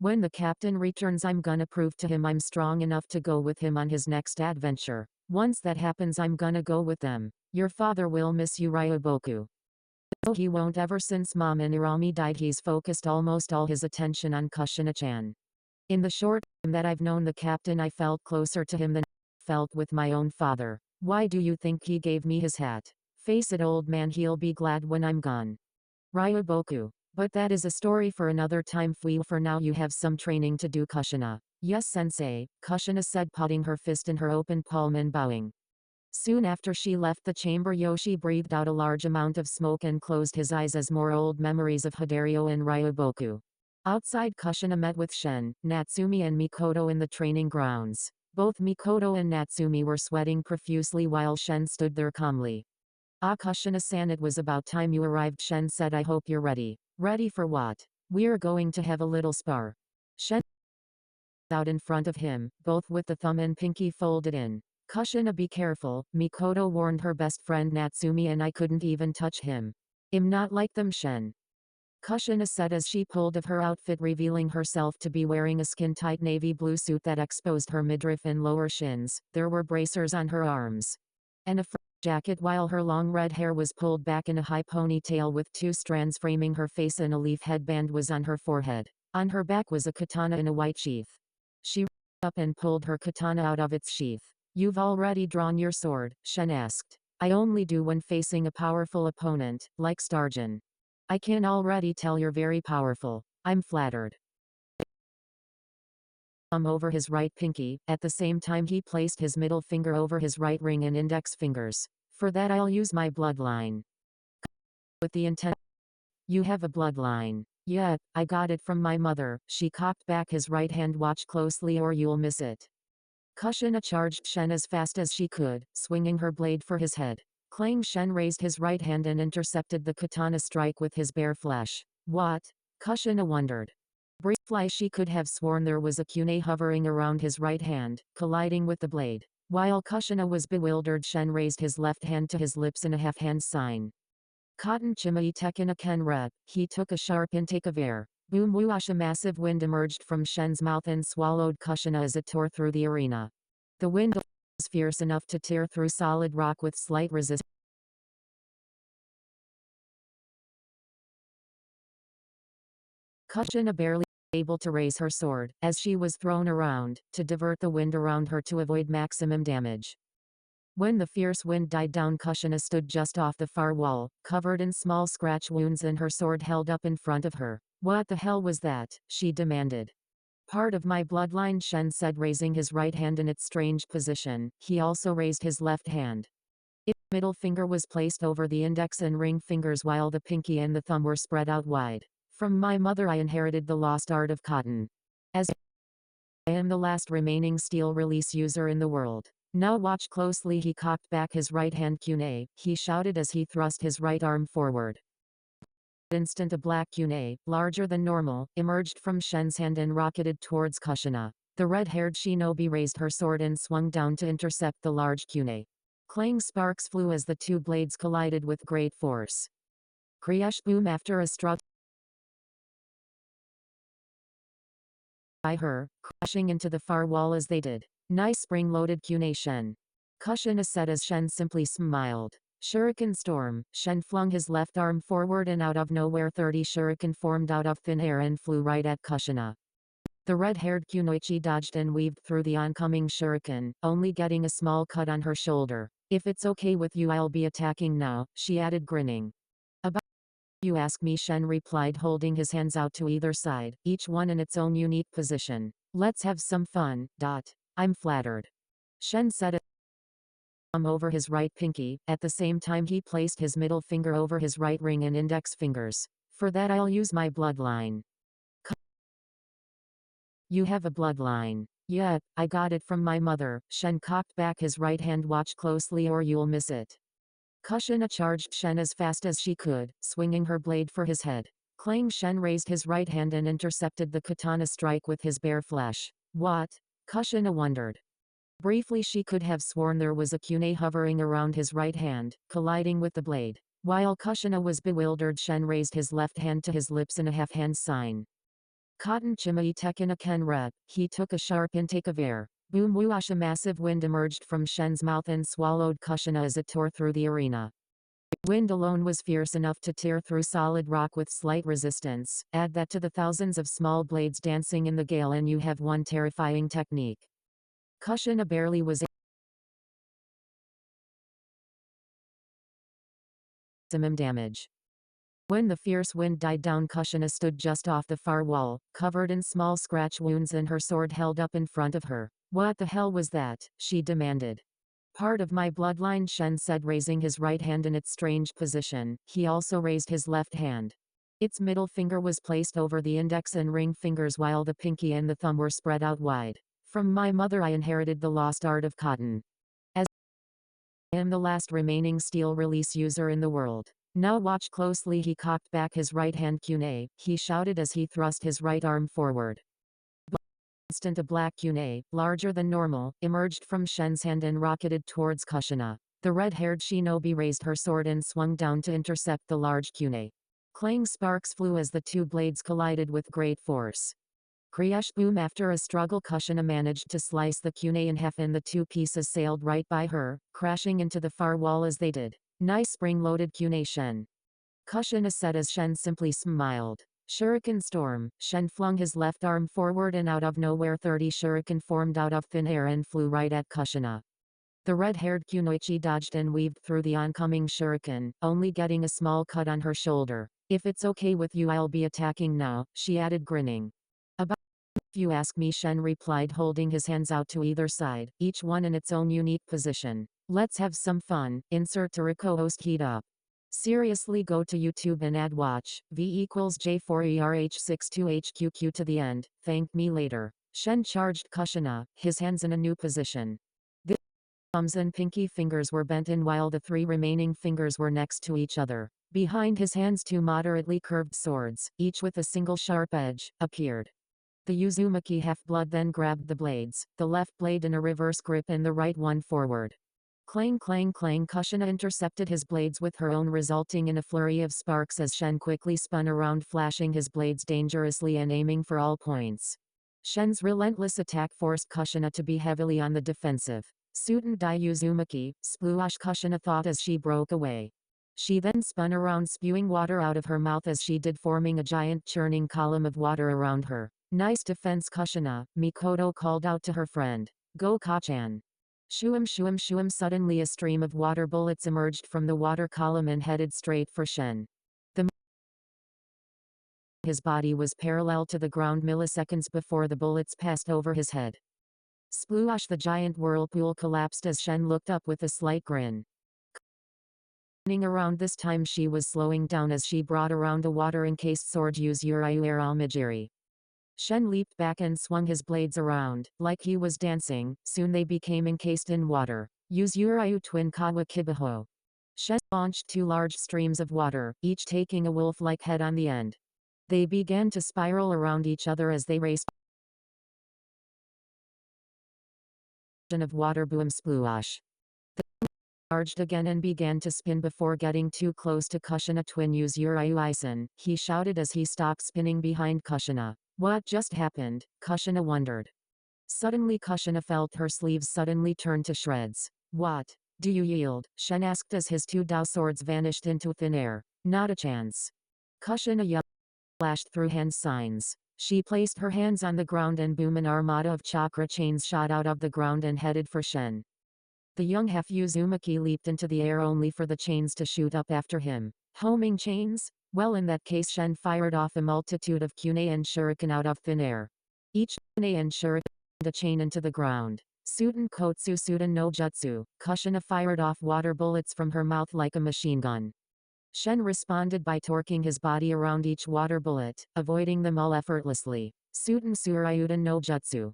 When the captain returns, I'm gonna prove to him I'm strong enough to go with him on his next adventure. Once that happens, I'm gonna go with them. Your father will miss you, Ryoboku. Though he won't. Ever since Mom and Irami died, he's focused almost all his attention on Kushina-chan. In the short time that I've known the captain, I felt closer to him than I felt with my own father. Why do you think he gave me his hat? Face it, old man, he'll be glad when I'm gone. Ryoboku. But that is a story for another time. For now you have some training to do, Kushina. Yes, sensei, Kushina said, putting her fist in her open palm and bowing. Soon after she left the chamber, Yoshi breathed out a large amount of smoke and closed his eyes as more old memories of Hidario and Ryoboku. Outside, Kushina met with Shen, Natsumi and Mikoto in the training grounds. Both Mikoto and Natsumi were sweating profusely while Shen stood there calmly. Kushina-san, it was about time you arrived, Shen said. I hope you're ready. Ready for what? We're going to have a little spar. Shen out in front of him, both with the thumb and pinky folded in. Kushina, be careful, Mikoto warned her best friend Natsumi, and I couldn't even touch him. I'm not like them, Shen. Kushina said as she pulled of her outfit, revealing herself to be wearing a skin-tight navy blue suit that exposed her midriff and lower shins. There were bracers on her arms. And a fur jacket, while her long red hair was pulled back in a high ponytail with 2 strands framing her face, and a leaf headband was on her forehead. On her back was a katana in a white sheath. She reached up and pulled her katana out of its sheath. You've already drawn your sword, Shen asked. I only do when facing a powerful opponent, like Starjin. I can already tell you're very powerful. I'm flattered. Thumb over his right pinky. At the same time, he placed his middle finger over his right ring and index fingers. For that, I'll use my bloodline. With the intent. You have a bloodline. Yeah, I got it from my mother. She cocked back his right hand. Watch closely or you'll miss it. Kushina charged Shen as fast as she could, swinging her blade for his head. Clang Shen raised his right hand and intercepted the katana strike with his bare flesh. What? Kushina wondered. Briefly she could have sworn there was a kunai hovering around his right hand, colliding with the blade. While Kushina was bewildered, Shen raised his left hand to his lips in a half-hand sign. Cotton chimai tekina ken rep, he took a sharp intake of air. Boom whoosh, a massive wind emerged from Shen's mouth and swallowed Kushina as it tore through the arena. The wind was fierce enough to tear through solid rock with slight resistance. Kushina barely able to raise her sword, as she was thrown around, to divert the wind around her to avoid maximum damage. When the fierce wind died down, Kushina stood just off the far wall, covered in small scratch wounds and her sword held up in front of her. What the hell was that? She demanded. Part of my bloodline, Shen said, raising his right hand in its strange position. He also raised his left hand. Its middle finger was placed over the index and ring fingers while the pinky and the thumb were spread out wide. From my mother I inherited the lost art of cotton. As I am the last remaining steel release user in the world. Now watch closely. He cocked back his right hand kunai, he shouted as he thrust his right arm forward. Instant a black kunai, larger than normal, emerged from Shen's hand and rocketed towards Kushina. The red-haired shinobi raised her sword and swung down to intercept the large kunai. Clang sparks flew as the two blades collided with great force. Kriash boom. After a struggle by her, crashing into the far wall as they did. Nice spring-loaded kunai, Shen. Kushina said as Shen simply smiled. Shuriken storm. Shen flung his left arm forward and out of nowhere 30 shuriken formed out of thin air and flew right at Kushina. The red-haired kunoichi dodged and weaved through the oncoming shuriken, only getting a small cut on her shoulder. If it's okay with you, I'll be attacking now, she added, grinning. About you ask me, Shen replied, holding his hands out to either side, each one in its own unique position. Let's have some fun. I'm flattered. Shen said over his right pinky. At the same time he placed his middle finger over his right ring and index fingers. For that I'll use my bloodline. You have a bloodline. Yeah, I got it from my mother. Shen cocked back his right hand. Watch closely or you'll miss it. Kushina charged Shen as fast as she could, swinging her blade for his head. Clang Shen raised his right hand and intercepted the katana strike with his bare flesh. What? Kushina wondered. Briefly she could have sworn there was a kunai hovering around his right hand, colliding with the blade. While Kushina was bewildered, Shen raised his left hand to his lips in a half-hand sign. Cotton chimai tekina ken rep, he took a sharp intake of air. Boom whoosh, a massive wind emerged from Shen's mouth and swallowed Kushina as it tore through the arena. Wind alone was fierce enough to tear through solid rock with slight resistance. Add that to the thousands of small blades dancing in the gale and you have one terrifying technique. Kushina barely was maximum damage. When the fierce wind died down, Kushina stood just off the far wall, covered in small scratch wounds and her sword held up in front of her. What the hell was that? She demanded. Part of my bloodline, Shen said, raising his right hand in its strange position. He also raised his left hand. Its middle finger was placed over the index and ring fingers while the pinky and the thumb were spread out wide. From my mother I inherited the lost art of cotton. As I am the last remaining steel release user in the world. Now watch closely. He cocked back his right hand kunai, he shouted as he thrust his right arm forward. Instant a black kunai, larger than normal, emerged from Shen's hand and rocketed towards Kushina. The red-haired shinobi raised her sword and swung down to intercept the large kunai. Clang sparks flew as the two blades collided with great force. Kriash boom. After a struggle, Kushina managed to slice the kunai in half and the two pieces sailed right by her, crashing into the far wall as they did. Nice spring-loaded kunai, Shen. Kushina said as Shen simply smiled. Shuriken storm. Shen flung his left arm forward and out of nowhere 30 shuriken formed out of thin air and flew right at Kushina. The red-haired kunoichi dodged and weaved through the oncoming shuriken, only getting a small cut on her shoulder. If it's okay with you, I'll be attacking now, she added, grinning. About if you ask me, Shen replied, holding his hands out to either side, each one in its own unique position. Let's have some fun. Insert Toriko host heat up. Seriously, go to YouTube and add watch, V equals J4ERH62HQQ to the end, thank me later. Shen charged Kushina, his hands in a new position. The thumbs and pinky fingers were bent in while the three remaining fingers were next to each other. Behind his hands two moderately curved swords, each with a single sharp edge, appeared. The Uzumaki half-blood then grabbed the blades, the left blade in a reverse grip and the right one forward. Clang clang clang, Kushina intercepted his blades with her own, resulting in a flurry of sparks as Shen quickly spun around, flashing his blades dangerously and aiming for all points. Shen's relentless attack forced Kushina to be heavily on the defensive. Suten dai Uzumaki, sploosh, Kushina thought as she broke away. She then spun around, spewing water out of her mouth as she did, forming a giant churning column of water around her. Nice defense, Kushina, Mikoto called out to her friend. Go Kachan. Shuum shuum shuum, suddenly a stream of water bullets emerged from the water column and headed straight for Shen. His body was parallel to the ground milliseconds before the bullets passed over his head. Sploosh, the giant whirlpool collapsed as Shen looked up with a slight grin. Around this time she was slowing down as she brought around a water-encased sword, use Urayu Almajiri. Shen leaped back and swung his blades around, like he was dancing. Soon they became encased in water. Use Urayu Twin Kawa Kibaho. Shen launched two large streams of water, each taking a wolf-like head on the end. They began to spiral around each other as they raced. Of water boom sploosh. The charged again and began to spin before getting too close to Kushina. Twin use Urayu Isen, he shouted as he stopped spinning behind Kushina. What just happened? Kushina wondered. Suddenly Kushina felt her sleeves suddenly turn to shreds. What? Do you yield? Shen asked as his two Dao swords vanished into thin air. Not a chance. Kushina yelled, flashed through hand signs. She placed her hands on the ground and boom, an armada of chakra chains shot out of the ground and headed for Shen. The young half Uzumaki leaped into the air only for the chains to shoot up after him. Homing chains? Well, in that case Shen fired off a multitude of kunai and shuriken out of thin air. Each kunai and shuriken a chain into the ground. Suten Kotsu Suten no Jutsu, Kushina fired off water bullets from her mouth like a machine gun. Shen responded by torquing his body around each water bullet, avoiding them all effortlessly. Suten Tsurayuden no Jutsu.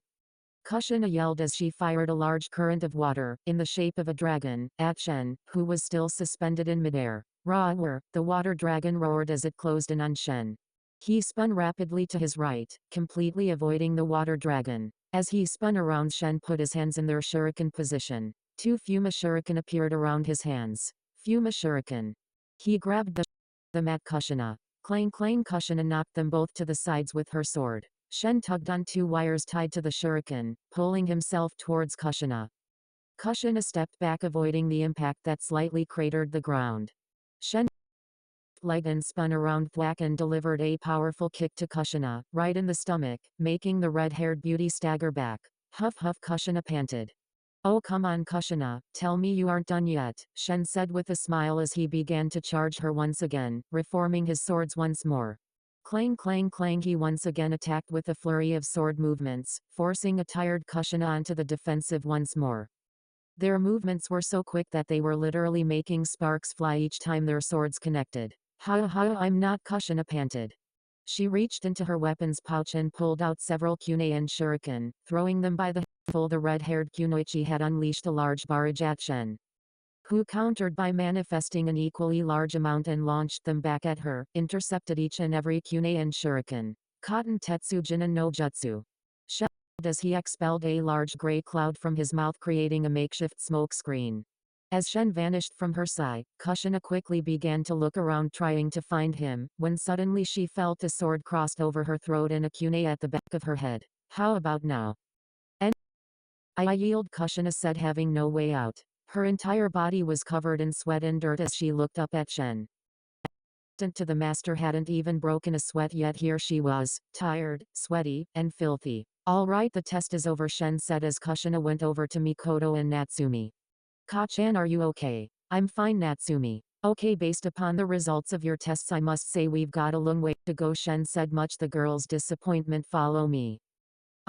Kushina yelled as she fired a large current of water, in the shape of a dragon, at Shen, who was still suspended in midair. Roar! The water dragon roared as it closed in on Shen. He spun rapidly to his right, completely avoiding the water dragon. As he spun around, Shen put his hands in their shuriken position. Two Fuma shuriken appeared around his hands. Fuma shuriken. He grabbed them at Kushina. Clang clang, Kushina knocked them both to the sides with her sword. Shen tugged on two wires tied to the shuriken, pulling himself towards Kushina. Kushina stepped back, avoiding the impact that slightly cratered the ground. Shen leg and spun around thwack and delivered a powerful kick to Kushina, right in the stomach, making the red-haired beauty stagger back. Huff huff, Kushina panted. Oh come on Kushina, tell me you aren't done yet, Shen said with a smile as he began to charge her once again, reforming his swords once more. Clang clang clang, he once again attacked with a flurry of sword movements, forcing a tired Kushina onto the defensive once more. Their movements were so quick that they were literally making sparks fly each time their swords connected. Ha ha, I'm not, Kushina panted. She reached into her weapons pouch and pulled out several kunai and shuriken, throwing them by the handful. The red-haired kunoichi had unleashed a large barrage at Shen, who countered by manifesting an equally large amount and launched them back at her, intercepted each and every kunai and shuriken. Cotton Tetsujin no Jutsu. Shen as he expelled a large gray cloud from his mouth, creating a makeshift smoke screen. As Shen vanished from her sight, Kushina quickly began to look around trying to find him, when suddenly she felt a sword crossed over her throat and a kunai at the back of her head. How about now? And I yield, Kushina said, having no way out. Her entire body was covered in sweat and dirt as she looked up at Shen. To the master hadn't even broken a sweat yet. Here she was, tired, sweaty, and filthy. All right, the test is over, Shen said as Kushina went over to Mikoto and Natsumi. Kachan, are you okay? I'm fine, Natsumi. Okay, based upon the results of your tests I must say we've got a long way to go, Shen said, much the girl's disappointment. Follow me.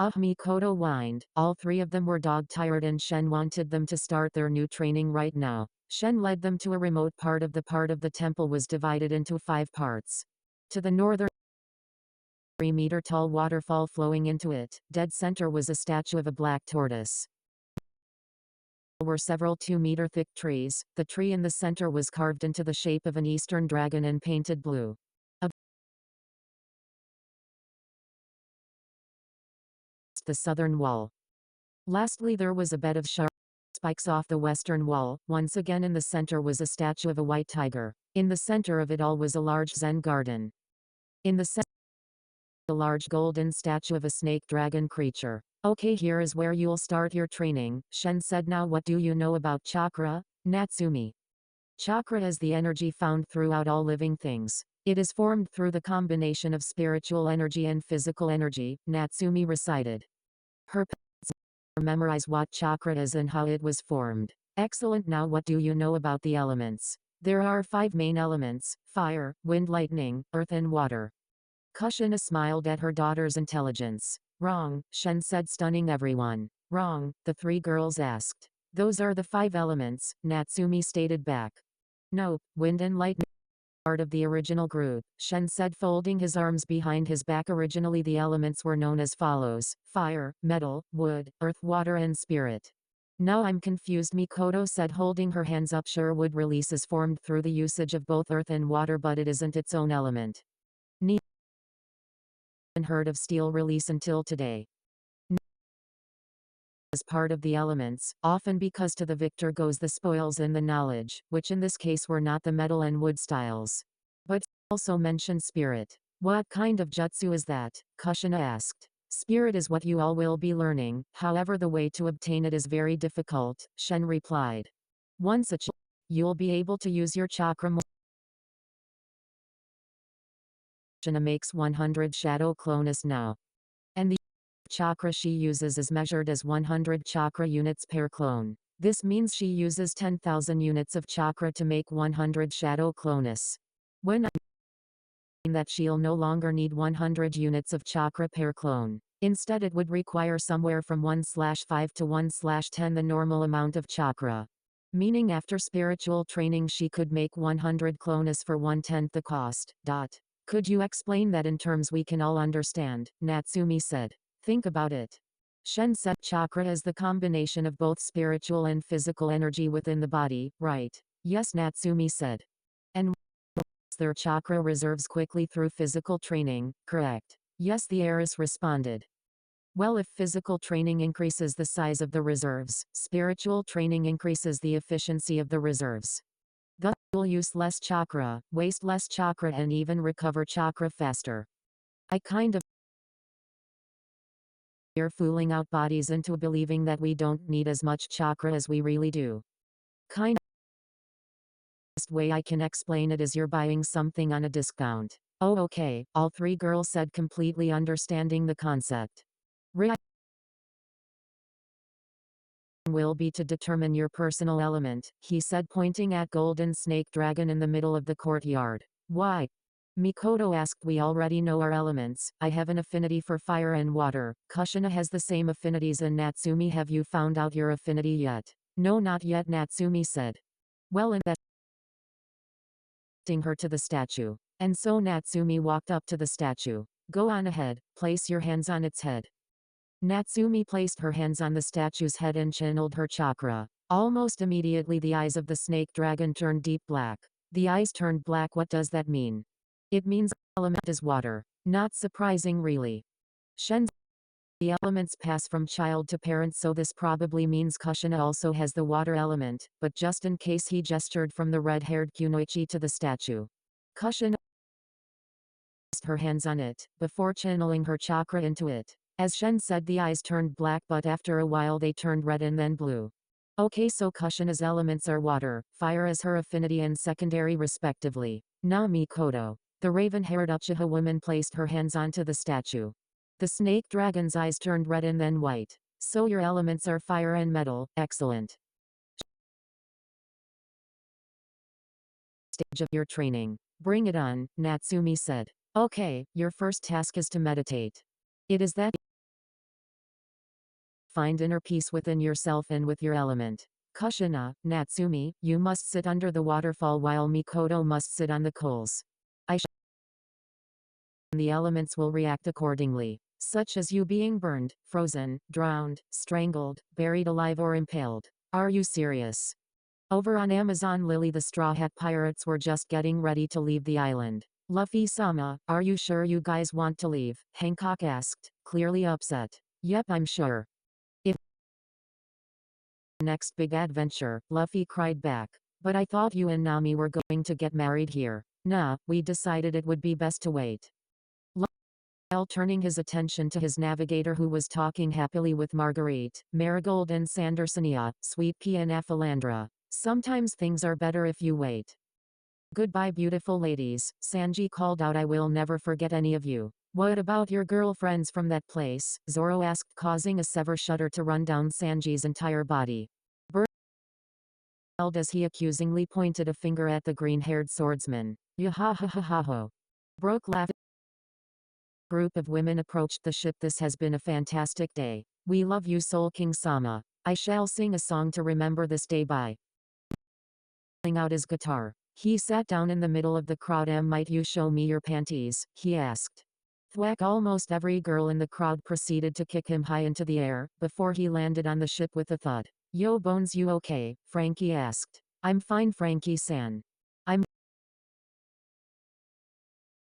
Mikoto whined. All three of them were dog-tired and Shen wanted them to start their new training right now. Shen led them to a remote part of the temple was divided into 5 parts. To the northern 3-meter-tall waterfall flowing into it, dead center was a statue of a black tortoise. There were several 2-meter-thick trees. The tree in the center was carved into the shape of an eastern dragon and painted blue. The southern wall. Lastly, there was a bed of sharp spikes off the western wall. Once again in the center was a statue of a white tiger. In the center of it all was a large Zen garden. In the center, a large golden statue of a snake dragon creature. Okay, here is where you'll start your training, Shen said. Now what do you know about chakra, Natsumi? Chakra is the energy found throughout all living things. It is formed through the combination of spiritual energy and physical energy, Natsumi recited. Her memorize what chakra is and how it was formed. Excellent. Now what do you know about the elements? There are 5 main elements: fire, wind, lightning, earth and water. Kushina smiled at her daughter's intelligence. Wrong, Shen said, stunning everyone. Wrong, the 3 girls asked. Those are the 5 elements, Natsumi stated back. No, wind and lightning part of the original group, Shen said, folding his arms behind his back. Originally the elements were known as follows: fire, metal, wood, earth, water and spirit. Now I'm confused, Mikoto said, holding her hands up. Sure, wood release is formed through the usage of both earth and water, but it isn't its own element. Neither heard of steel release until today. As part of the elements, often because to the victor goes the spoils and the knowledge, which in this case were not the metal and wood styles. But also mentioned spirit. What kind of jutsu is that? Kushina asked. Spirit is what you all will be learning, however the way to obtain it is very difficult, Shen replied. Once achieved, you'll be able to use your chakra more. Kushina makes 100 shadow clonus now. And the chakra she uses is measured as 100 chakra units per clone. This means she uses 10,000 units of chakra to make 100 shadow clonus. When I mean that she'll no longer need 100 units of chakra per clone. Instead it would require somewhere from 1/5 to 1/10 the normal amount of chakra. Meaning after spiritual training she could make 100 clonus for 1/10 the cost. Could you explain that in terms we can all understand? Natsumi said. Think about it. Shen said chakra is the combination of both spiritual and physical energy within the body, right? Yes, Natsumi said. And their chakra reserves quickly through physical training, correct? Yes, the heiress responded. Well, if physical training increases the size of the reserves, spiritual training increases the efficiency of the reserves. Thus, you'll use less chakra, waste less chakra and even recover chakra faster. I kind of We're fooling out bodies into believing that we don't need as much chakra as we really do. Kind of the best way I can explain it is you're buying something on a discount. Oh, okay, all 3 girls said, completely understanding the concept. Will be to determine your personal element, he said, pointing at golden snake dragon in the middle of the courtyard. Why? Mikoto asked. We already know our elements. I have an affinity for fire and water. Kushina has the same affinities, and Natsumi, have you found out your affinity yet? No, not yet, Natsumi said. Well, in that, her to the statue. And so Natsumi walked up to the statue. Go on ahead, place your hands on its head. Natsumi placed her hands on the statue's head and channeled her chakra. Almost immediately the eyes of the snake dragon turned deep black. The eyes turned black. What does that mean? It means the element is water. Not surprising, really. Shen, the elements pass from child to parent, so this probably means Kushina also has the water element, but just in case, he gestured from the red-haired kunoichi to the statue. Kushina placed her hands on it, before channeling her chakra into it. As Shen said, the eyes turned black, but after a while they turned red and then blue. Okay, so Kushina's elements are water, fire is her affinity and secondary respectively. Na Mikoto. The raven-haired Uchiha woman placed her hands onto the statue. The snake dragon's eyes turned red and then white. So your elements are fire and metal, excellent. Stage of your training. Bring it on, Natsumi said. Okay, your first task is to meditate. It is that find inner peace within yourself and with your element. Kushina, Natsumi, you must sit under the waterfall while Mikoto must sit on the coals. The elements will react accordingly, such as you being burned, frozen, drowned, strangled, buried alive or impaled. Are you serious? Over on Amazon Lily, the Straw Hat Pirates were just getting ready to leave the island. Luffy-sama, are you sure you guys want to leave? Hancock asked, clearly upset. Yep, I'm sure. If next big adventure, Luffy cried back. But I thought you and Nami were going to get married here. Nah, we decided it would be best to wait. While turning his attention to his navigator, who was talking happily with Marguerite, Marigold and Sandersonia, Sweet Pea and Aphilandra. Sometimes things are better if you wait. Goodbye beautiful ladies, Sanji called out. I will never forget any of you. What about your girlfriends from that place? Zoro asked, causing a severe shudder to run down Sanji's entire body. Bert yelled as he accusingly pointed a finger at the green-haired swordsman. Yahahahaho. Broke laughed. Group of women approached the ship. This has been a fantastic day. We love you, Soul King Sama. I shall sing a song to remember this day by pulling out his guitar. He sat down in the middle of the crowd. Might you show me your panties? He asked. Thwack! Almost every girl in the crowd proceeded to kick him high into the air, before he landed on the ship with a thud. Yo Bones, you okay? Frankie asked. I'm fine, Frankie-san. I'm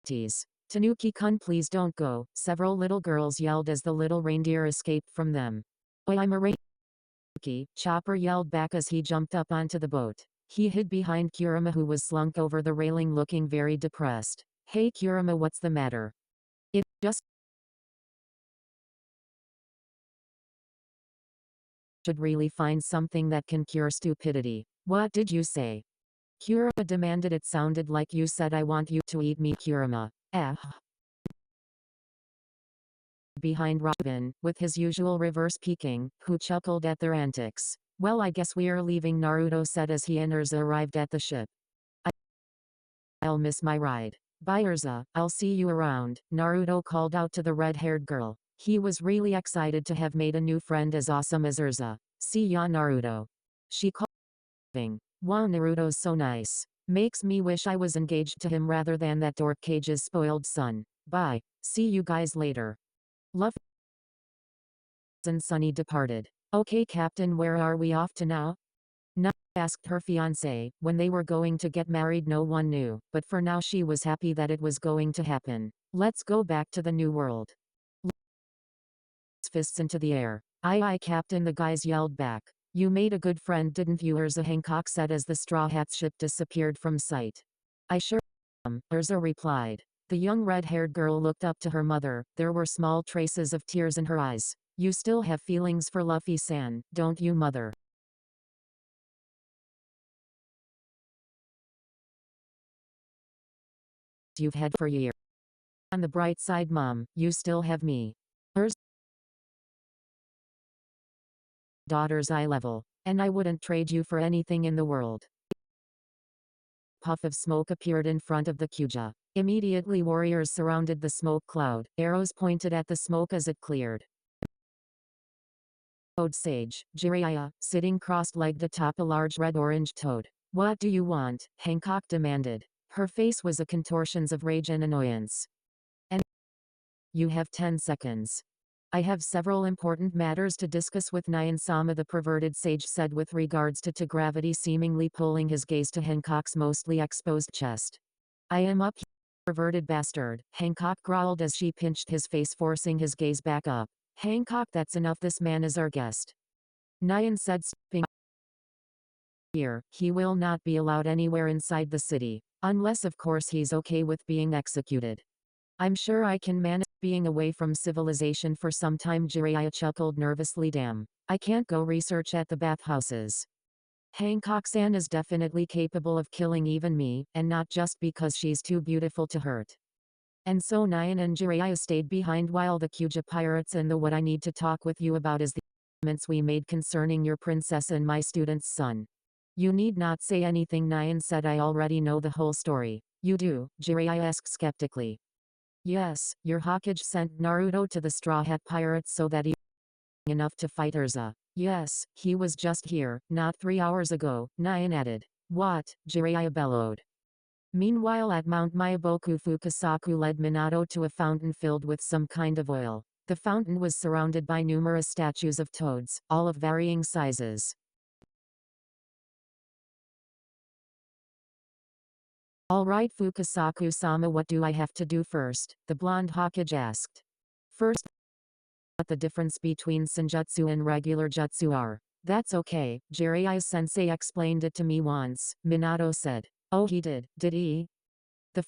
tease. Tanuki-kun, please don't go, several little girls yelled as the little reindeer escaped from them. Oi, I'm a reindeer. Chopper yelled back as he jumped up onto the boat. He hid behind Kurama, who was slunk over the railing looking very depressed. Hey Kurama, what's the matter? It just should really find something that can cure stupidity. What did you say? Kurama demanded. It sounded like you said I want you to eat me, Kurama. Behind Robin, with his usual reverse peeking, who chuckled at their antics. Well, I guess we are leaving, Naruto said as he and Urza arrived at the ship. I'll miss my ride. Bye Urza, I'll see you around, Naruto called out to the red-haired girl. He was really excited to have made a new friend as awesome as Urza. See ya, Naruto. She called. Wow, Naruto's so nice. Makes me wish I was engaged to him rather than that dork Kage's spoiled son. Bye. See you guys later. Love. And Sunny departed. Okay Captain, where are we off to now? Nami asked her fiancé. When they were going to get married no one knew, but for now she was happy that it was going to happen. Let's go back to the new world. Fists into the air. Aye aye Captain, the guys yelled back. You made a good friend, didn't you? Urza, Hancock said as the Straw Hats ship disappeared from sight. I sure am, Urza replied. The young red-haired girl looked up to her mother. There were small traces of tears in her eyes. You still have feelings for Luffy-san, don't you, mother? You've had for years. On the bright side, Mom, you still have me. Urza. Daughter's eye level. And I wouldn't trade you for anything in the world. Puff of smoke appeared in front of the Kuja. Immediately warriors surrounded the smoke cloud, arrows pointed at the smoke as it cleared. Toad Sage, Jiraiya, sitting cross-legged atop a large red-orange toad. What do you want? Hancock demanded. Her face was a contortions of rage and annoyance. And you have 10 seconds. I have several important matters to discuss with Nyan-sama, the perverted sage said with regards to gravity, seemingly pulling his gaze to Hancock's mostly exposed chest. I am up here, perverted bastard, Hancock growled as she pinched his face, forcing his gaze back up. Hancock, that's enough, this man is our guest. Nyan said, stepping here. He will not be allowed anywhere inside the city, unless of course he's okay with being executed. I'm sure I can manage being away from civilization for some time, Jiraiya chuckled nervously. Damn, I can't go research at the bathhouses. Hancock-san is definitely capable of killing even me, and not just because she's too beautiful to hurt. And so Nyan and Jiraiya stayed behind while the Kuja pirates and the what I need to talk with you about is the agreements we made concerning your princess and my student's son. You need not say anything, Nyan said. I already know the whole story. You do? Jiraiya asked skeptically. Yes, your Hokage sent Naruto to the Straw Hat Pirates so that he enough to fight Urza. Yes, he was just here, not 3 hours ago, Nyan added. What? Jiraiya bellowed. Meanwhile at Mount Myaboku, Fukasaku led Minato to a fountain filled with some kind of oil. The fountain was surrounded by numerous statues of toads, all of varying sizes. Alright Fukasaku-sama, what do I have to do first? The blonde Hokage asked. First, what the difference between senjutsu and regular jutsu are. That's okay, Jiraiya-sensei explained it to me once, Minato said. Oh, he did he? The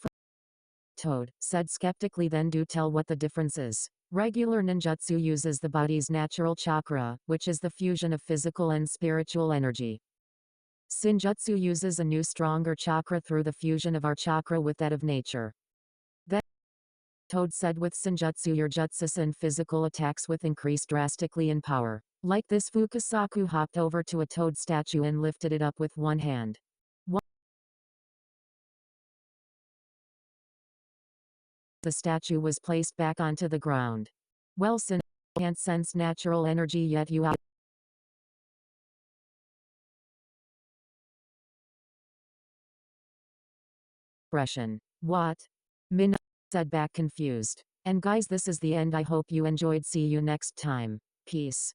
Toad said skeptically, then do tell what the difference is. Regular ninjutsu uses the body's natural chakra, which is the fusion of physical and spiritual energy. Senjutsu uses a new stronger chakra through the fusion of our chakra with that of nature. That Toad said, with senjutsu your jutsus and physical attacks with increase drastically in power. Like this, Fukasaku hopped over to a toad statue and lifted it up with one hand. The statue was placed back onto the ground. Well, since you can't sense natural energy yet, you have expression. What? Min said back confused. And guys, this is the end. I hope you enjoyed. See you next time. Peace.